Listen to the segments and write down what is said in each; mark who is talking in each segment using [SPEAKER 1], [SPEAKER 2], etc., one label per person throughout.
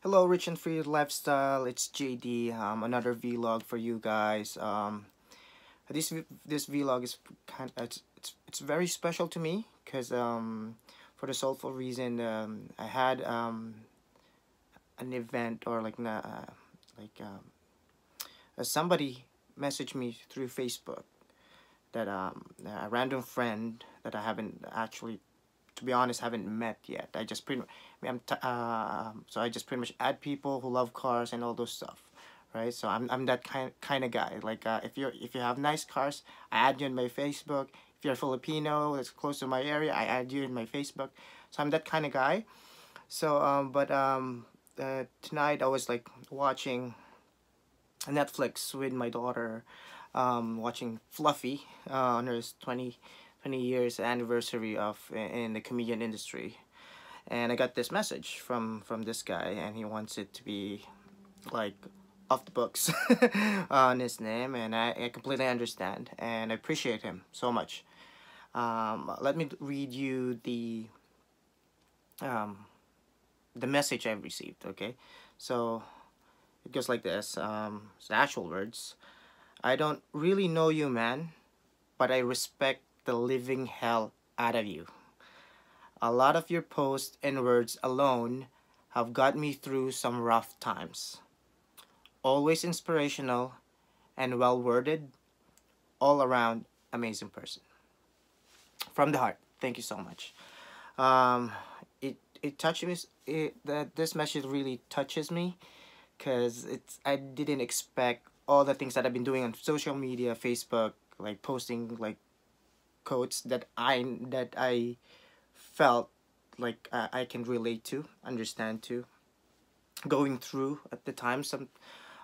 [SPEAKER 1] Hello, Rich and Free Lifestyle. It's JD. Another vlog for you guys. This vlog is it's very special to me because for the soulful reason I had an event or like somebody messaged me through Facebook that a random friend that I haven't actually, to be honest, haven't met yet. I just pretty so I just pretty much add people who love cars and all those stuff, right? So I'm that kind of guy. Like if you have nice cars, I add you in my Facebook. If you're Filipino that's close to my area, I add you in my Facebook. So I'm that kind of guy. So tonight I was like watching Netflix with my daughter, watching Fluffy on her 20 years anniversary of in the comedian industry. And I got this message from this guy, and he wants it to be like off the books on his name, and I completely understand and I appreciate him so much. Let me read you um, the message I've received. Okay, so it goes like this. It's the actual words. I don't really know you, man, but I respect the living hell out of you. A lot of your posts and words alone have got me through some rough times. Always inspirational and well worded, all around amazing person. From the heart, thank you so much. Um, it touches me. That this message really touches me because I didn't expect all the things that I've been doing on social media, Facebook, like posting like quotes that I felt like I can relate to, understand to, going through at the time. Some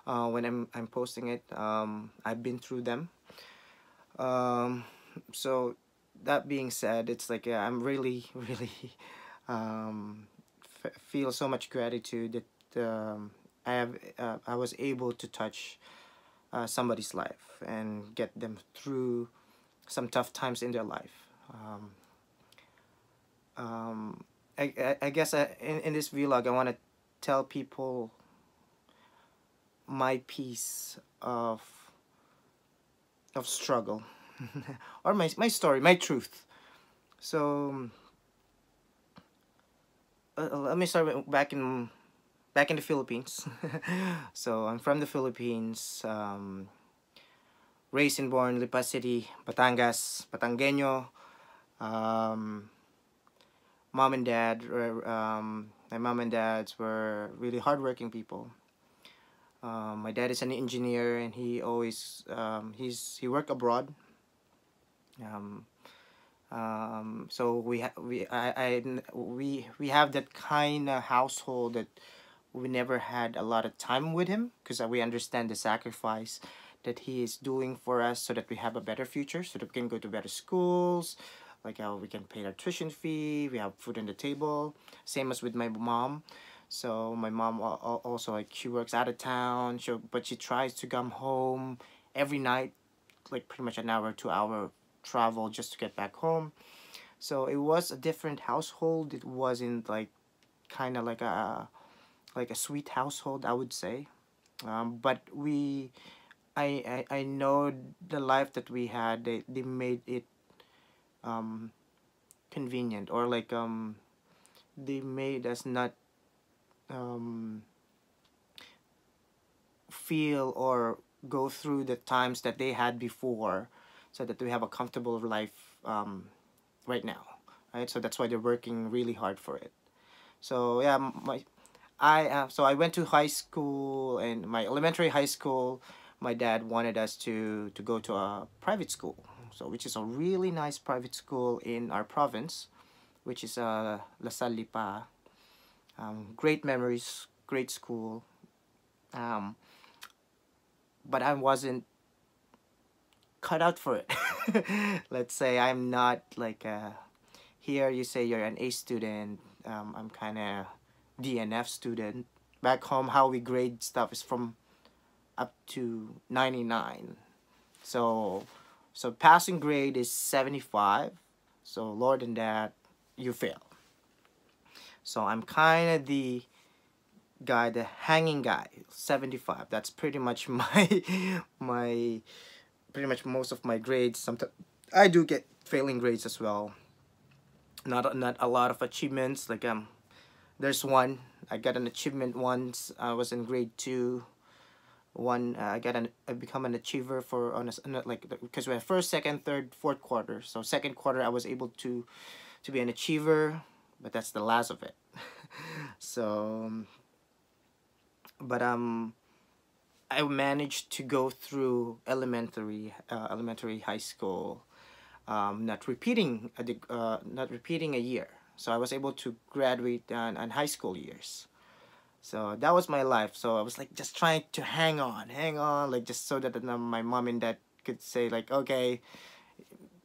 [SPEAKER 1] when I'm posting it, I've been through them. Um, so that being said, it's like yeah, I'm really really feel so much gratitude that I was able to touch somebody's life and get them through some tough times in their life. Um, I guess in this vlog I want to tell people my piece of struggle or my story, my truth. So let me start back in the Philippines. So I'm from the Philippines, raised and born Lipa City, Batangas, Batangueño. Um, Mom and dad, my mom and dads were really hardworking people. My dad is an engineer, and he always he worked abroad. Um, so we have that kind of household that we never had a lot of time with him because we understand the sacrifice that he is doing for us so that we have a better future, so that we can go to better schools, like how we can pay our tuition fee, we have food on the table. Same as with my mom. So my mom also, like, she works out of town, but she tries to come home every night, like pretty much an hour 2 hour travel just to get back home. So it was a different household. It wasn't like kind of like a sweet household, I would say. But I know the life that we had, they made it um convenient, or like they made us not um feel or go through the times that they had before, so that we have a comfortable life right now, right? So that's why they're working really hard for it. So yeah, my I so I went to high school, and my elementary high school, my dad wanted us to go to a private school, so which is a really nice private school in our province, which is La Salle Lipa. Great memories, great school. Um, but I wasn't cut out for it. Let's say I'm not like here. You say you're an A student. I'm kind of DNF student. Back home, how we grade stuff is from up to 99. So so passing grade is 75. So lower than that, you fail. So I'm kind of guy, the hanging guy, 75. That's pretty much my my pretty much most of my grades. Sometimes I do get failing grades as well. Not a lot of achievements. Like there's one I got an achievement once. I was in grade two. One I become an achiever for on like because we have first, second, third, fourth quarter. So second quarter I was able to be an achiever, but that's the last of it. So but I managed to go through elementary, high school, not repeating a year. So I was able to graduate on high school years. So that was my life. So I was like just trying to hang on, like just so that my mom and dad could say like, okay,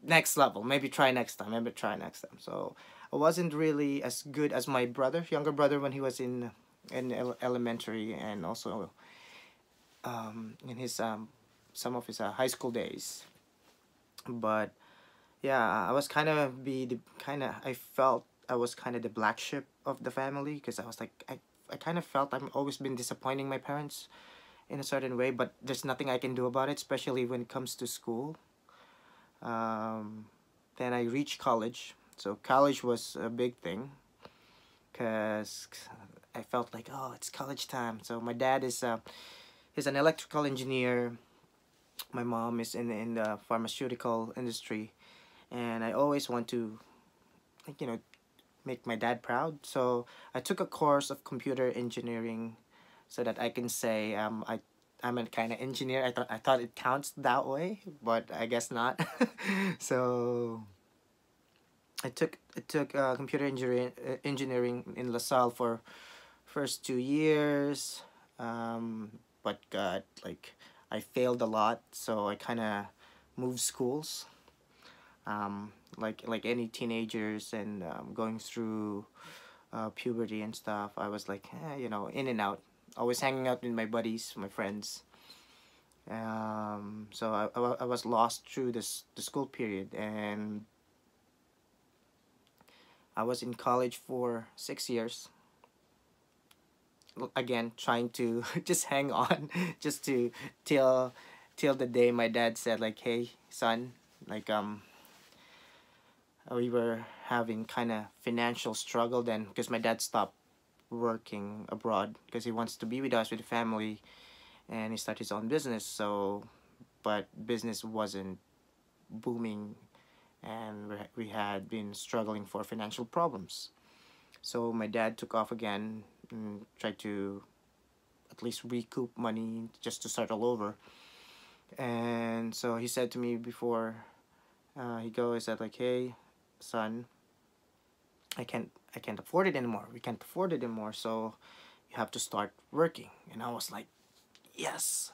[SPEAKER 1] next level, maybe try next time, maybe try next time. So I wasn't really as good as my brother, younger brother, when he was in elementary, and also in his some of his high school days. But yeah, I was kind of be the kind of I felt I was kind of the black sheep of the family because I was like I kind of felt I've always been disappointing my parents in a certain way, but there's nothing I can do about it, especially when it comes to school. Um, then I reached college, so college was a big thing because I felt like, oh, it's college time. So my dad is he's an electrical engineer. My mom is in the pharmaceutical industry, and I always want to, like, make my dad proud. So I took a course of computer engineering, so that I can say I'm a kind of engineer. I thought it counts that way, but I guess not. So I took computer engineering in LaSalle for first 2 years, but got like I failed a lot, so I kind of moved schools. Like any teenagers and going through puberty and stuff, I was like, in and out, always hanging out with my buddies, my friends. So I was lost through the school period, and I was in college for 6 years. Again, trying to just hang on, just to till till the day my dad said like, "Hey, son, like we were having kind of financial struggle then because my dad stopped working abroad because he wants to be with us with the family, and he started his own business. So but business wasn't booming, and we had been struggling for financial problems. So my dad took off again and tried to at least recoup money just to start all over. And so he said to me before he said like, "Hey, son, I can't afford it anymore. We can't afford it anymore. So you have to start working." And I was like, yes.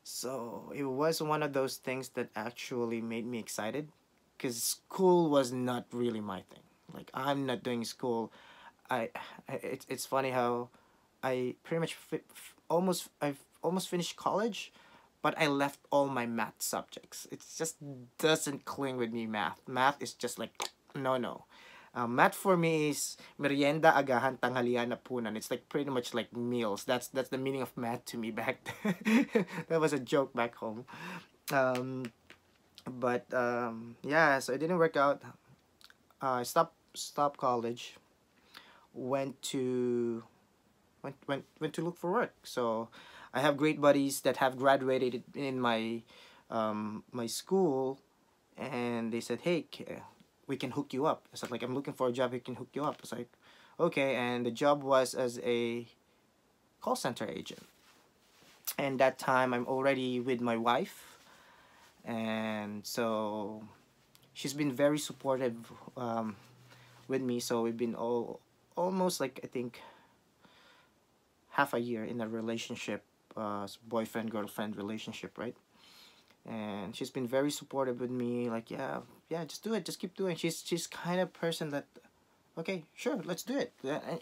[SPEAKER 1] So it was one of those things that actually made me excited, because school was not really my thing. Like I'm not doing school. It's funny how I pretty much I've almost finished college, but I left all my math subjects. It just doesn't cling with me. Math is just like no, no. Math for me is merienda, agahan, tanghalian, hapunan. It's like pretty much like meals. That's the meaning of math to me back then. That was a joke back home. Um, but yeah, so it didn't work out. I stopped college. Went to went to look for work. So I have great buddies that have graduated in my school, and they said, "Hey, we can hook you up." I said, like, "I'm looking for a job. We can hook you up." It's like, okay, and the job was as a call center agent. And that time, I'm already with my wife, and so she's been very supportive um, with me. So we've been almost like I think half a year in a relationship, boyfriend girlfriend relationship, right? And she's been very supportive with me. Like, yeah, yeah, just do it, just keep doing. She's kind of person that, okay, sure, let's do it. Yeah, and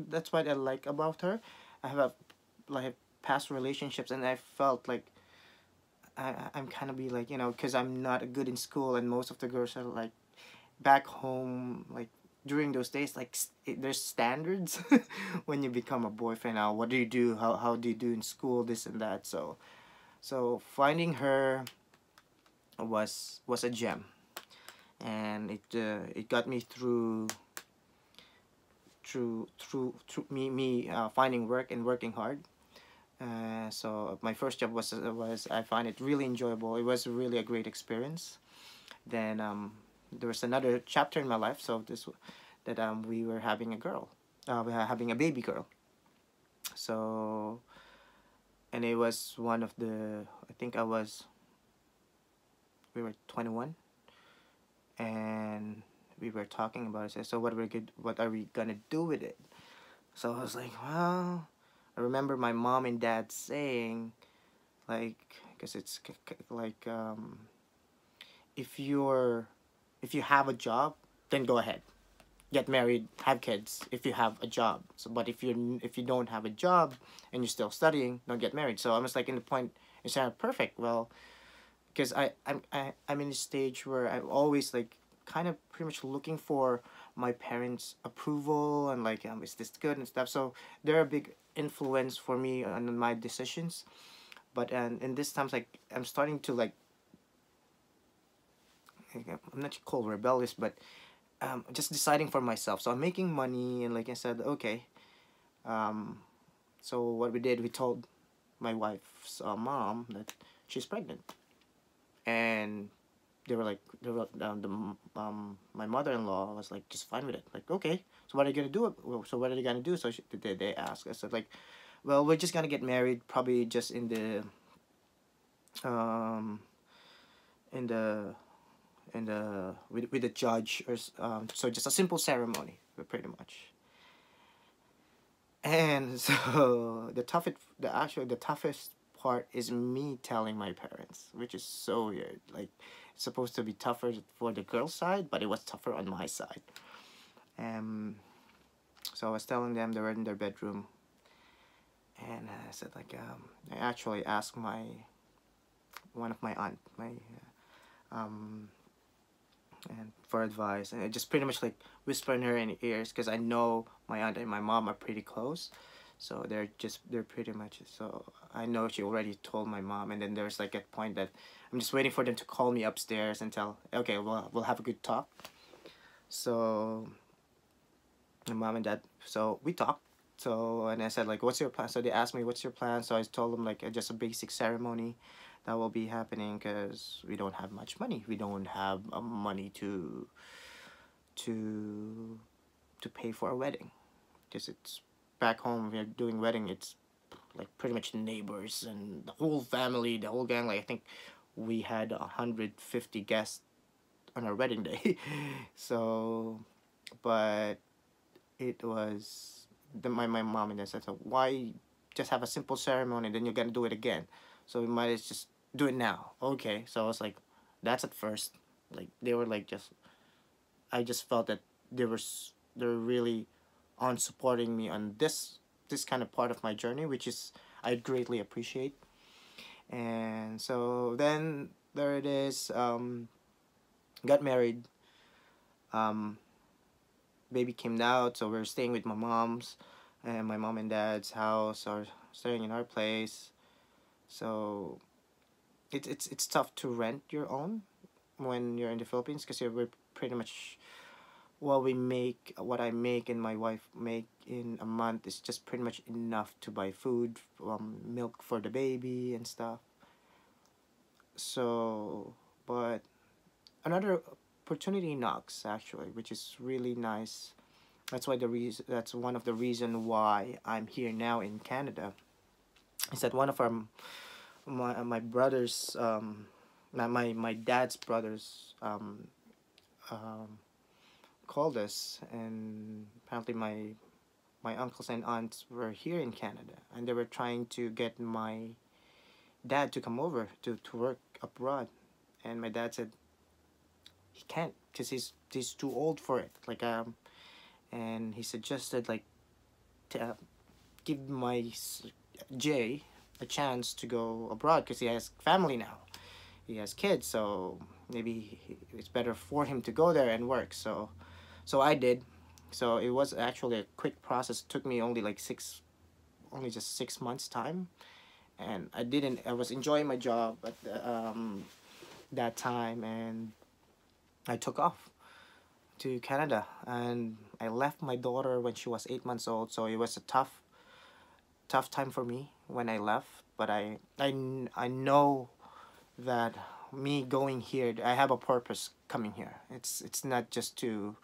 [SPEAKER 1] that's what I like about her. I have like past relationships, and I felt like I'm kind of be like, because I'm not good in school, and most of the girls are like back home, like during those days, like there's standards when you become a boyfriend. Now, what do you do? How do you do in school? This and that. So finding her was a gem, and it got me through me finding work and working hard. So my first job was I find it really enjoyable. It was really a great experience. Then there was another chapter in my life. So this that we were having a girl, we were having a baby girl. So and it was one of the I think I was we were 21, and we were talking about it. So what are we gonna do with it? So I was like, well, I remember my mom and dad saying, like, because it's like if you have a job, then go ahead, get married, have kids if you have a job. So but if you don't have a job and you're still studying, don't get married. So I was like in the point, it's kind of perfect. Well, because I'm in a stage where I'm always like kind of pretty much looking for my parents' approval, and like is this good and stuff. So they're a big influence for me on my decisions. But and in this times, like I'm starting to like I'm not called rebellious, but just deciding for myself. So I'm making money, and like I said, okay. Um, so what we did, we told my wife's mom that she's pregnant, and my mother-in-law was like just fine with it. Like, okay, so what are you gonna do? Well, so what are you gonna do? So they asked. I said like, well, we're just gonna get married, probably just um in the with the judge, or so just a simple ceremony, pretty much. And so the toughest part is me telling my parents, which is so weird. Like it's supposed to be tougher for the girl side, but it was tougher on my side. Um, so I was telling them, they were in their bedroom, and I said like I actually asked my one of my aunt, my um and for advice, and I just pretty much like whisper in her ears, because I know my aunt and my mom are pretty close. So they're pretty much, so I know she already told my mom. And then there's like a point that I'm just waiting for them to call me upstairs and tell, okay, well, we'll have a good talk. So my mom and dad, so we talked. So and I said like, what's your plan? So they asked me, what's your plan? So I told them like just a basic ceremony that will be happening, because we don't have much money. We don't have money to to pay for a wedding, because it's back home. We're doing wedding. It's like pretty much neighbors and the whole family, the whole gang. Like I think we had 150 guests on our wedding day. So, but it was my mom and dad said, so why just have a simple ceremony, then you're gonna do it again? So we might as just do it now. Okay. So I was like, that's at first. Like they were like just I just felt that they were really on supporting me on this kind of part of my journey, which is I greatly appreciate. And so then there it is. Got married. Um, Baby came out, so we're staying with my mom's and my mom and dad's house, or staying in our place. So it's tough to rent your own when you're in the Philippines, because we're pretty much what I make and my wife make in a month is just pretty much enough to buy food, milk for the baby and stuff. So, but another opportunity knocks actually, which is really nice. That's one of the reason why I'm here now in Canada. Is that one of my brothers, my dad's brothers, um, called us, and apparently my uncles and aunts were here in Canada, and they were trying to get my dad to come over to work abroad. And my dad said he can't, because he's too old for it. Like and he suggested like to give Jay a chance to go abroad, because he has family now. He has kids, so maybe it's better for him to go there and work. So I did. So it was actually a quick process. It took me only like only just 6 months time, and I was enjoying my job at that time, and I took off to Canada, and I left my daughter when she was 8 months old. So it was a tough time for me when I left. But I know that me going here, I have a purpose coming here. It's not just to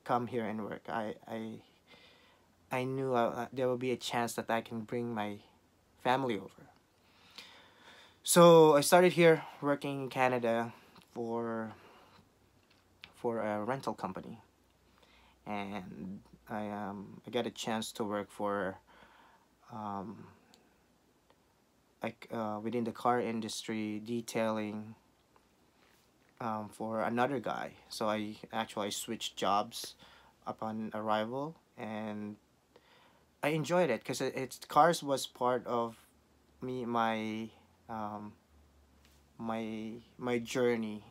[SPEAKER 1] come here and work. I knew there will be a chance that I can bring my family over. So I started here working in Canada for a rental company, and I got a chance to work for um, like within the car industry, detailing for another guy. So I switched jobs upon arrival, and I enjoyed it because it's cars was part of me um, my journey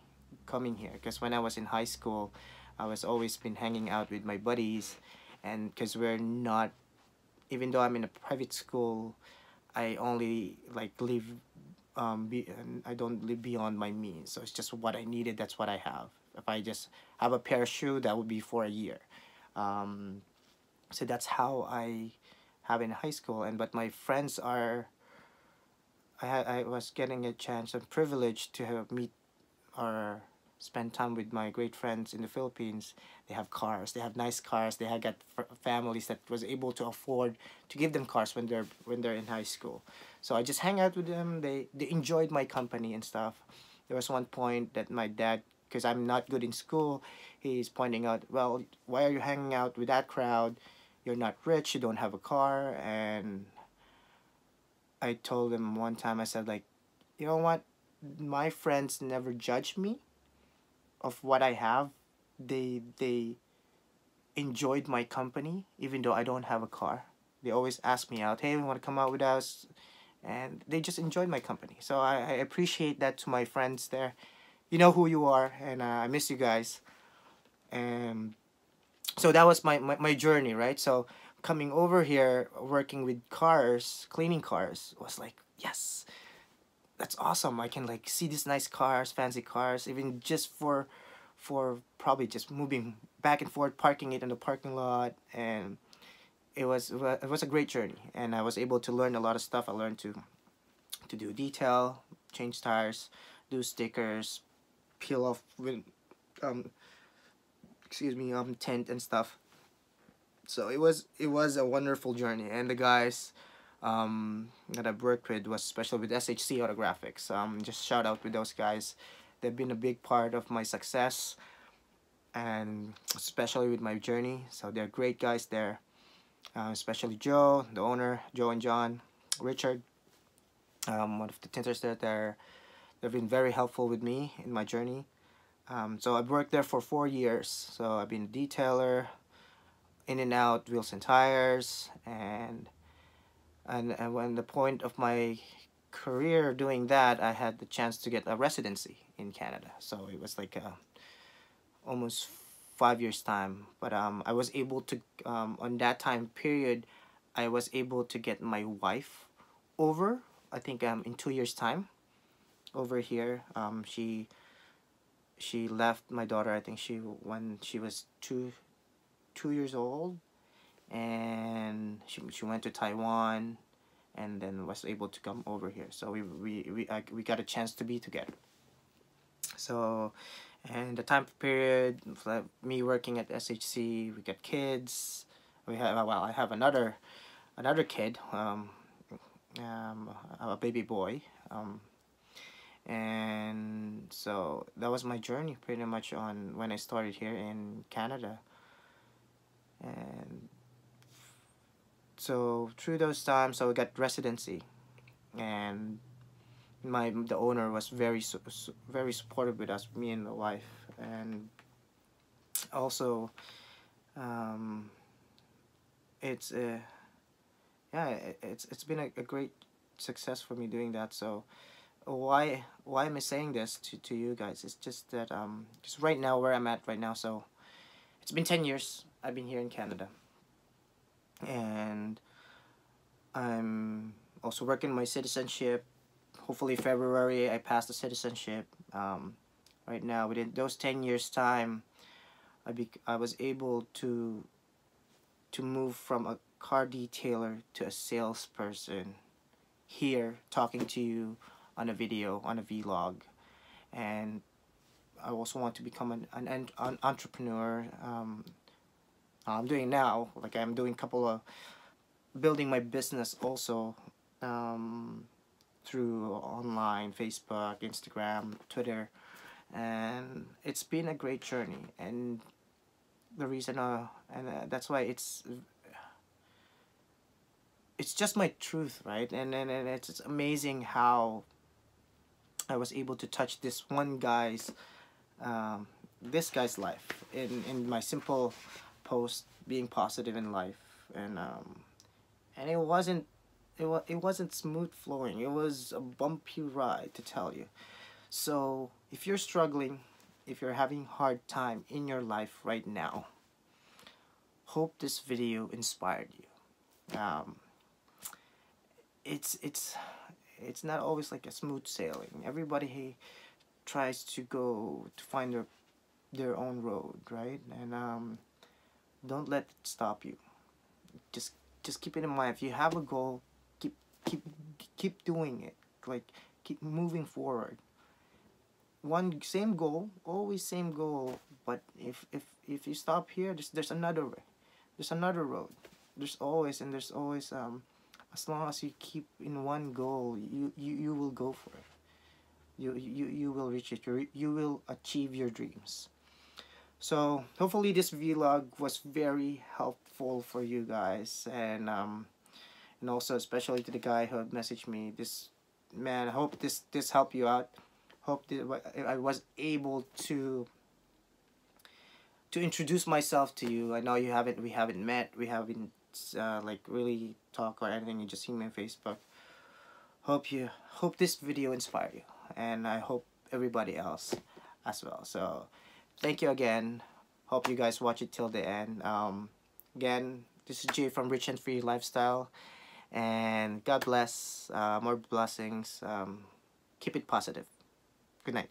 [SPEAKER 1] coming here. Because when I was in high school, I was always been hanging out with my buddies, and because we're not, even though I'm in a private school, I only like live I don't live beyond my means. So it's just what I needed, that's what I have. If I just have a pair of shoes, that would be for a year. um, so that's how I have in high school. And but my friends are, I was getting a chance and privilege to have meet or spend time with my great friends in the Philippines. They have cars. They have nice cars. They have got families that was able to afford to give them cars when they're in high school. So I just hang out with them. They enjoyed my company and stuff. There was one point that my dad, because I'm not good in school, he's pointing out, well, why are you hanging out with that crowd? You're not rich. You don't have a car. And I told him one time, I said like, you know what? My friends never judge me of what I have. They enjoyed my company even though I don't have a car. They always ask me out, hey, you want to come out with us? And they just enjoyed my company. So I appreciate that to my friends there. You know who you are, and I miss you guys. And so that was my journey, right? So coming over here, working with cars, cleaning cars, was like, yes, that's awesome. I can like see these nice cars, fancy cars, even just for probably just moving back and forth, parking it in the parking lot. And it was a great journey, and I was able to learn a lot of stuff. I learned to do detail, change tires, do stickers, peel off with um tint and stuff. So it was a wonderful journey, and the guys that I've worked with was especially with SHC Autographics. Just shout out with those guys. They've been a big part of my success, and especially with my journey. So they're great guys there, especially Joe, the owner, Joe and John, Richard, one of the tinters there. They've been very helpful with me in my journey. So I've worked there for 4 years. So I've been a detailer, in and out wheels and tires, and when the point of my career doing that, I had the chance to get a residency in Canada. So it was like almost 5 years time. But I was able to on that time period, I was able to get my wife over. I think in 2 years time over here. She left my daughter. I think when she was 2 years old, and she went to Taiwan, and then was able to come over here. So we got a chance to be together. So, and the time period, like me working at SHC, we got kids. We have, well, I have another kid, a baby boy, and so that was my journey pretty much on when I started here in Canada. And so through those times, so we got residency, and the owner was very supportive with us, me and my wife. And also um, it's yeah, it's been a great success for me doing that. So why am I saying this to you guys? It's just that just right now where I'm at right now. So it's been 10 years. I've been here in Canada, and I'm also working my citizenship. Hopefully February I pass the citizenship. Right now, within those 10 years time, I was able to move from a car detailer to a salesperson here, talking to you on a video, on a vlog. And I also want to become an entrepreneur. I'm doing now, like I'm doing a couple of building my business also, um, through online, Facebook, Instagram, Twitter, and it's been a great journey. And the reason and that's why it's just my truth, right? And it's amazing how I was able to touch um, this guy's life in my simple post, being positive in life. And it wasn't smooth flowing. It was a bumpy ride, to tell you. So if you're struggling, if you're having hard time in your life right now, hope this video inspired you. It's it's it's not always like a smooth sailing. Everybody tries to go to find their own road, right? And don't let it stop you. Just just keep it in mind. If you have a goal, keep keep keep doing it. Like, keep moving forward. One same goal, always same goal. But if you stop here, there's another way. There's another road. There's always as long as you keep in one goal, you will go for it. You will reach it. You will achieve your dreams. So hopefully this vlog was very helpful for you guys, and also especially to the guy who had messaged me. This man, I hope this helped you out. Hope that I was able to introduce myself to you. I know we haven't met, we haven't like really talk or anything. You just see me on Facebook. Hope this video inspired you, and I hope everybody else as well. So thank you again. Hope you guys watch it till the end. Again, this is Jay from Rich and Free Lifestyle, and God bless. More blessings. Keep it positive. Good night.